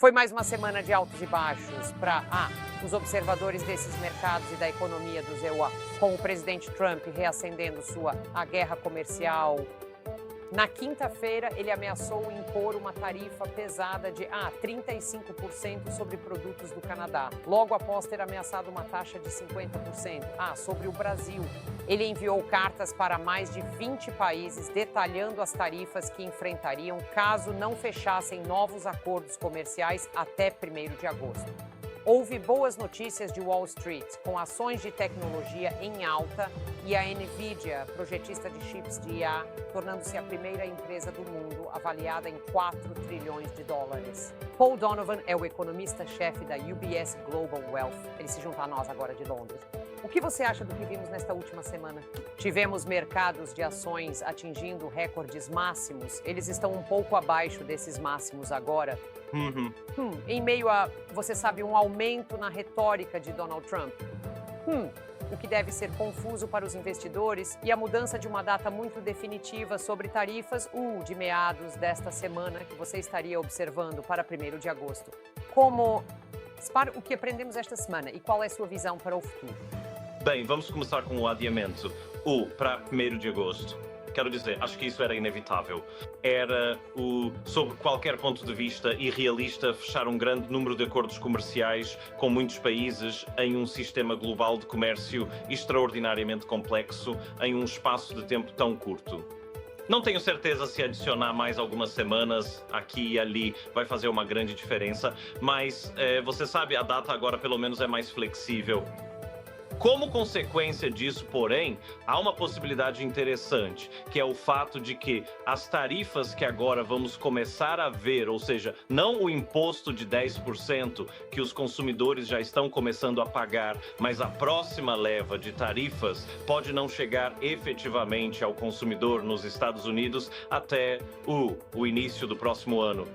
Foi mais uma semana de altos e baixos para os observadores desses mercados e da economia dos EUA, com o presidente Trump reacendendo a guerra comercial. Na quinta-feira, ele ameaçou impor uma tarifa pesada de 35% sobre produtos do Canadá. Logo após ter ameaçado uma taxa de 50%. Sobre o Brasil. Ele enviou cartas para mais de 20 países detalhando as tarifas que enfrentariam caso não fechassem novos acordos comerciais até 1º de agosto. Houve boas notícias de Wall Street, com ações de tecnologia em alta e a Nvidia, projetista de chips de IA, tornando-se a primeira empresa do mundo avaliada em 4 trilhões de dólares. Paul Donovan é o economista-chefe da UBS Global Wealth. Ele se junta a nós agora de Londres. O que você acha do que vimos nesta última semana? Tivemos mercados de ações atingindo recordes máximos. Eles estão um pouco abaixo desses máximos agora. Em meio a, você sabe, um aumento na retórica de Donald Trump. O que deve ser confuso para os investidores e a mudança de uma data muito definitiva sobre tarifas, de meados desta semana, que você estaria observando para 1º de agosto. O que aprendemos esta semana e qual é a sua visão para o futuro? Bem, vamos começar com o adiamento. Para 1º de agosto. Quero dizer, acho que isso era inevitável. Era, sob qualquer ponto de vista, irrealista fechar um grande número de acordos comerciais com muitos países em um sistema global de comércio extraordinariamente complexo em um espaço de tempo tão curto. Não tenho certeza se adicionar mais algumas semanas aqui e ali vai fazer uma grande diferença, mas você sabe, a data agora pelo menos é mais flexível. Como consequência disso, porém, há uma possibilidade interessante, que é o fato de que as tarifas que agora vamos começar a ver, ou seja, não o imposto de 10% que os consumidores já estão começando a pagar, mas a próxima leva de tarifas pode não chegar efetivamente ao consumidor nos Estados Unidos até o início do próximo ano.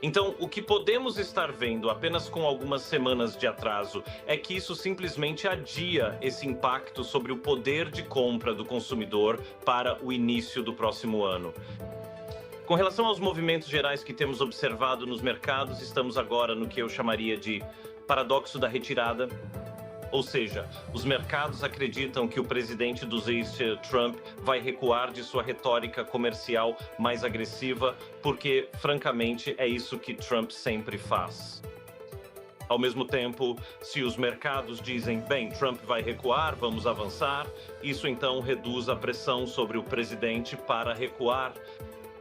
Então, o que podemos estar vendo apenas com algumas semanas de atraso é que isso simplesmente adia esse impacto sobre o poder de compra do consumidor para o início do próximo ano. Com relação aos movimentos gerais que temos observado nos mercados, estamos agora no que eu chamaria de paradoxo da retirada. Ou seja, os mercados acreditam que o presidente dos Estados Trump vai recuar de sua retórica comercial mais agressiva, porque, francamente, é isso que Trump sempre faz. Ao mesmo tempo, se os mercados dizem, bem, Trump vai recuar, vamos avançar, isso então reduz a pressão sobre o presidente para recuar.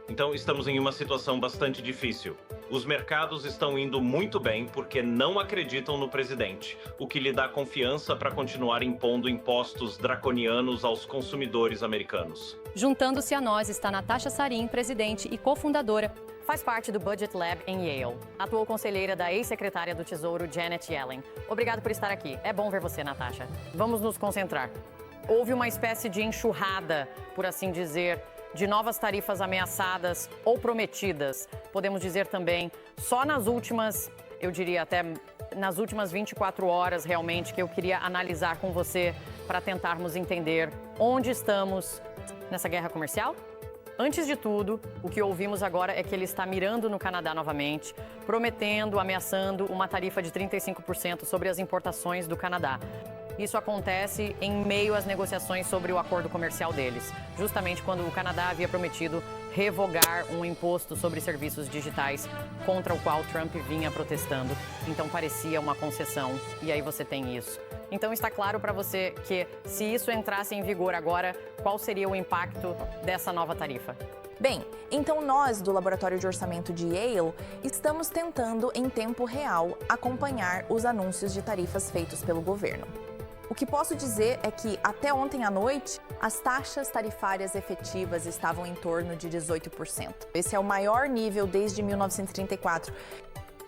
Então, estamos em uma situação bastante difícil. Os mercados estão indo muito bem porque não acreditam no presidente, o que lhe dá confiança para continuar impondo impostos draconianos aos consumidores americanos. Juntando-se a nós está Natasha Sarin, presidente e cofundadora. Faz parte do Budget Lab em Yale. Atuou conselheira da ex-secretária do Tesouro Janet Yellen. Obrigado por estar aqui. É bom ver você, Natasha. Vamos nos concentrar. Houve uma espécie de enxurrada, por assim dizer, de novas tarifas ameaçadas ou prometidas. Podemos dizer também, só nas últimas, eu diria até nas últimas 24 horas realmente, que eu queria analisar com você para tentarmos entender onde estamos nessa guerra comercial. Antes de tudo, o que ouvimos agora é que ele está mirando no Canadá novamente, prometendo, ameaçando uma tarifa de 35% sobre as importações do Canadá. Isso acontece em meio às negociações sobre o acordo comercial deles, justamente quando o Canadá havia prometido revogar um imposto sobre serviços digitais contra o qual Trump vinha protestando. Então parecia uma concessão, e aí você tem isso. Então está claro para você que se isso entrasse em vigor agora, qual seria o impacto dessa nova tarifa? Bem, então nós do Laboratório de Orçamento de Yale estamos tentando em tempo real acompanhar os anúncios de tarifas feitos pelo governo. O que posso dizer é que, até ontem à noite, as taxas tarifárias efetivas estavam em torno de 18%. Esse é o maior nível desde 1934.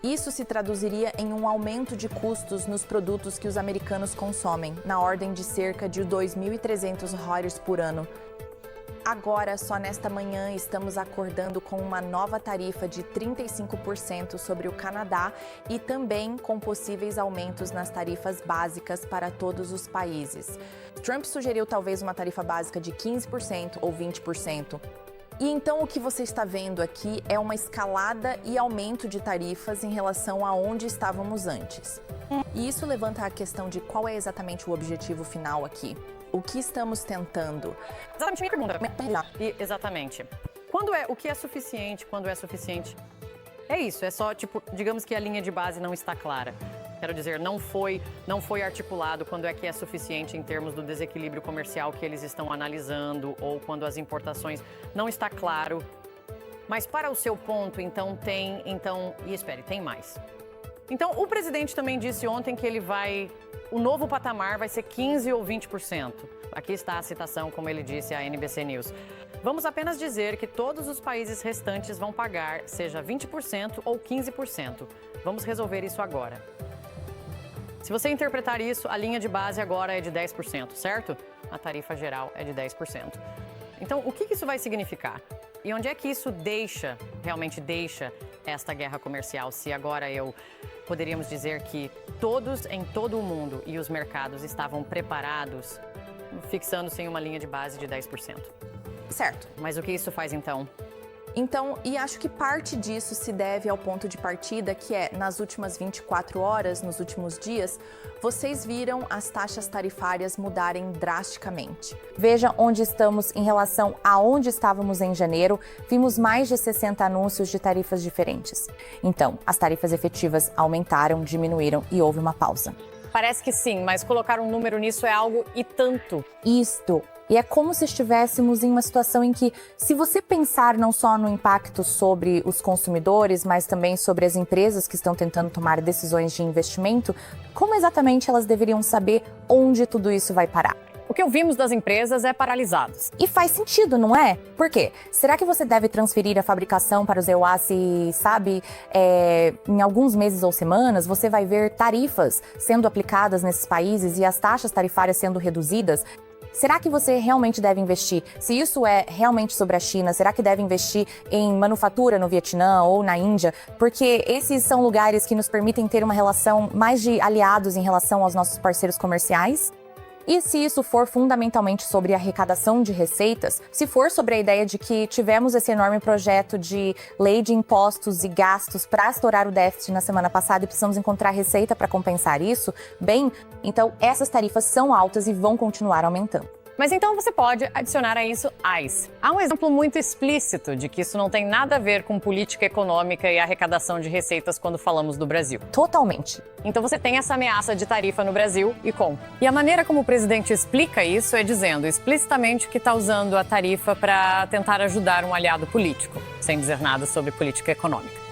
Isso se traduziria em um aumento de custos nos produtos que os americanos consomem, na ordem de cerca de 2.300 dólares por ano. Agora, só nesta manhã, estamos acordando com uma nova tarifa de 35% sobre o Canadá e também com possíveis aumentos nas tarifas básicas para todos os países. Trump sugeriu talvez uma tarifa básica de 15% ou 20%. E então o que você está vendo aqui é uma escalada e aumento de tarifas em relação a onde estávamos antes. E isso levanta a questão de qual é exatamente o objetivo final aqui. O que estamos tentando? Exatamente a minha pergunta. Exatamente. O que é suficiente, quando é suficiente? É isso, é só, digamos que a linha de base não está clara. Quero dizer, não foi articulado quando é que é suficiente em termos do desequilíbrio comercial que eles estão analisando ou quando as importações não está claro. Mas para o seu ponto, tem mais. Então, o presidente também disse ontem que o novo patamar vai ser 15% ou 20%. Aqui está a citação, como ele disse à NBC News. Vamos apenas dizer que todos os países restantes vão pagar, seja 20% ou 15%. Vamos resolver isso agora. Se você interpretar isso, a linha de base agora é de 10%, certo? A tarifa geral é de 10%. Então, o que isso vai significar? E onde é que isso realmente deixa esta guerra comercial? Se agora poderíamos dizer que todos em todo o mundo e os mercados estavam preparados, fixando-se em uma linha de base de 10%. Certo. Mas o que isso faz então? E acho que parte disso se deve ao ponto de partida, que é, nas últimas 24 horas, nos últimos dias, vocês viram as taxas tarifárias mudarem drasticamente. Veja onde estamos em relação a onde estávamos em janeiro, vimos mais de 60 anúncios de tarifas diferentes. Então, as tarifas efetivas aumentaram, diminuíram e houve uma pausa. Parece que sim, mas colocar um número nisso é algo e tanto. Isto. E é como se estivéssemos em uma situação em que, se você pensar não só no impacto sobre os consumidores, mas também sobre as empresas que estão tentando tomar decisões de investimento, como exatamente elas deveriam saber onde tudo isso vai parar? O que ouvimos das empresas é paralisados. E faz sentido, não é? Por quê? Será que você deve transferir a fabricação para os EUA se, em alguns meses ou semanas, você vai ver tarifas sendo aplicadas nesses países e as taxas tarifárias sendo reduzidas? Será que você realmente deve investir? Se isso é realmente sobre a China, será que deve investir em manufatura no Vietnã ou na Índia? Porque esses são lugares que nos permitem ter uma relação mais de aliados em relação aos nossos parceiros comerciais? E se isso for fundamentalmente sobre arrecadação de receitas, se for sobre a ideia de que tivemos esse enorme projeto de lei de impostos e gastos para estourar o déficit na semana passada e precisamos encontrar receita para compensar isso, bem, então essas tarifas são altas e vão continuar aumentando. Mas então você pode adicionar a isso ICE. Há um exemplo muito explícito de que isso não tem nada a ver com política econômica e arrecadação de receitas quando falamos do Brasil. Totalmente. Então você tem essa ameaça de tarifa no Brasil e a maneira como o presidente explica isso é dizendo explicitamente que está usando a tarifa para tentar ajudar um aliado político, sem dizer nada sobre política econômica.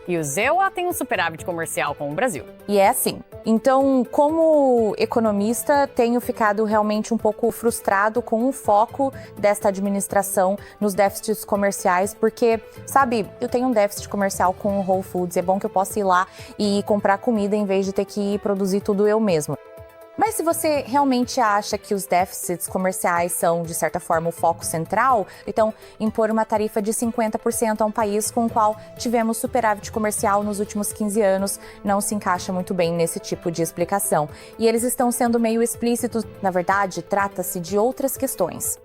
E o EUA tem um superávit comercial com o Brasil. E é assim. Então, como economista, tenho ficado realmente um pouco frustrado com o foco desta administração nos déficits comerciais, porque, eu tenho um déficit comercial com o Whole Foods, é bom que eu possa ir lá e comprar comida em vez de ter que produzir tudo eu mesma. Mas se você realmente acha que os déficits comerciais são, de certa forma, o foco central, então impor uma tarifa de 50% a um país com o qual tivemos superávit comercial nos últimos 15 anos não se encaixa muito bem nesse tipo de explicação. E eles estão sendo meio explícitos, na verdade, trata-se de outras questões.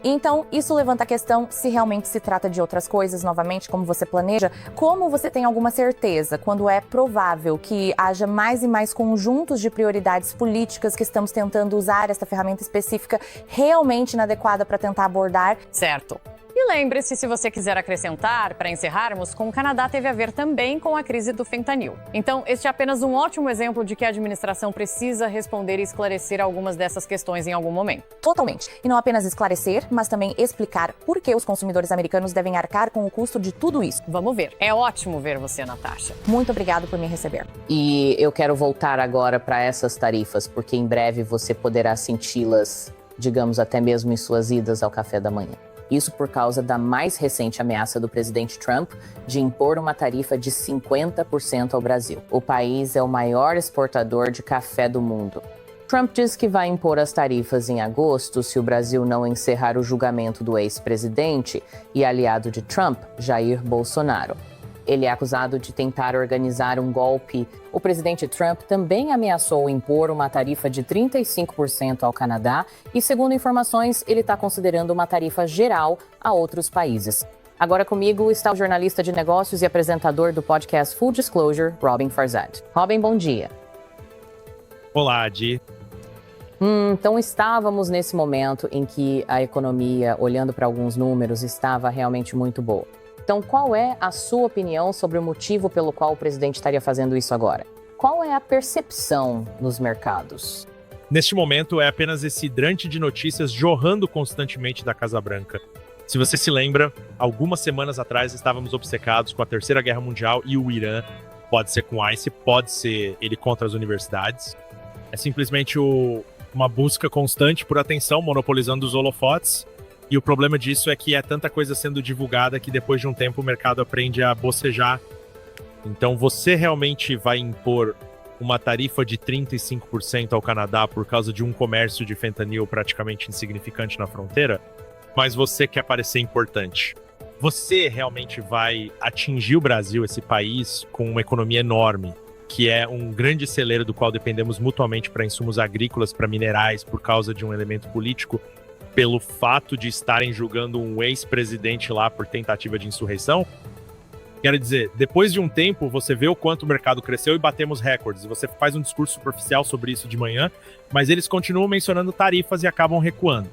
Então, isso levanta a questão se realmente se trata de outras coisas, novamente, como você planeja, como você tem alguma certeza quando é provável que haja mais e mais conjuntos de prioridades políticas que estamos tentando usar essa ferramenta específica realmente inadequada para tentar abordar. Certo. E lembre-se, se você quiser acrescentar, para encerrarmos, com o Canadá teve a ver também com a crise do fentanil. Então, este é apenas um ótimo exemplo de que a administração precisa responder e esclarecer algumas dessas questões em algum momento. Totalmente. E não apenas esclarecer, mas também explicar por que os consumidores americanos devem arcar com o custo de tudo isso. Vamos ver. É ótimo ver você, Natasha. Muito obrigado por me receber. E eu quero voltar agora para essas tarifas, porque em breve você poderá senti-las, digamos, até mesmo em suas idas ao café da manhã. Isso por causa da mais recente ameaça do presidente Trump de impor uma tarifa de 50% ao Brasil. O país é o maior exportador de café do mundo. Trump diz que vai impor as tarifas em agosto se o Brasil não encerrar o julgamento do ex-presidente e aliado de Trump, Jair Bolsonaro. Ele é acusado de tentar organizar um golpe. O presidente Trump também ameaçou impor uma tarifa de 35% ao Canadá e, segundo informações, ele está considerando uma tarifa geral a outros países. Agora comigo está o jornalista de negócios e apresentador do podcast Full Disclosure, Robin Farzad. Robin, bom dia. Olá, Adi. Então estávamos nesse momento em que a economia, olhando para alguns números, estava realmente muito boa. Então, qual é a sua opinião sobre o motivo pelo qual o presidente estaria fazendo isso agora? Qual é a percepção nos mercados? Neste momento, é apenas esse hidrante de notícias jorrando constantemente da Casa Branca. Se você se lembra, algumas semanas atrás estávamos obcecados com a Terceira Guerra Mundial e o Irã. Pode ser com ICE, pode ser ele contra as universidades. É simplesmente uma busca constante por atenção, monopolizando os holofotes. E o problema disso é que é tanta coisa sendo divulgada que depois de um tempo o mercado aprende a bocejar. Então você realmente vai impor uma tarifa de 35% ao Canadá por causa de um comércio de fentanil praticamente insignificante na fronteira? Mas você quer parecer importante. Você realmente vai atingir o Brasil, esse país, com uma economia enorme, que é um grande celeiro do qual dependemos mutuamente para insumos agrícolas, para minerais, por causa de um elemento político, pelo fato de estarem julgando um ex-presidente lá por tentativa de insurreição? Quero dizer, depois de um tempo, você vê o quanto o mercado cresceu e batemos recordes. Você faz um discurso superficial sobre isso de manhã, mas eles continuam mencionando tarifas e acabam recuando.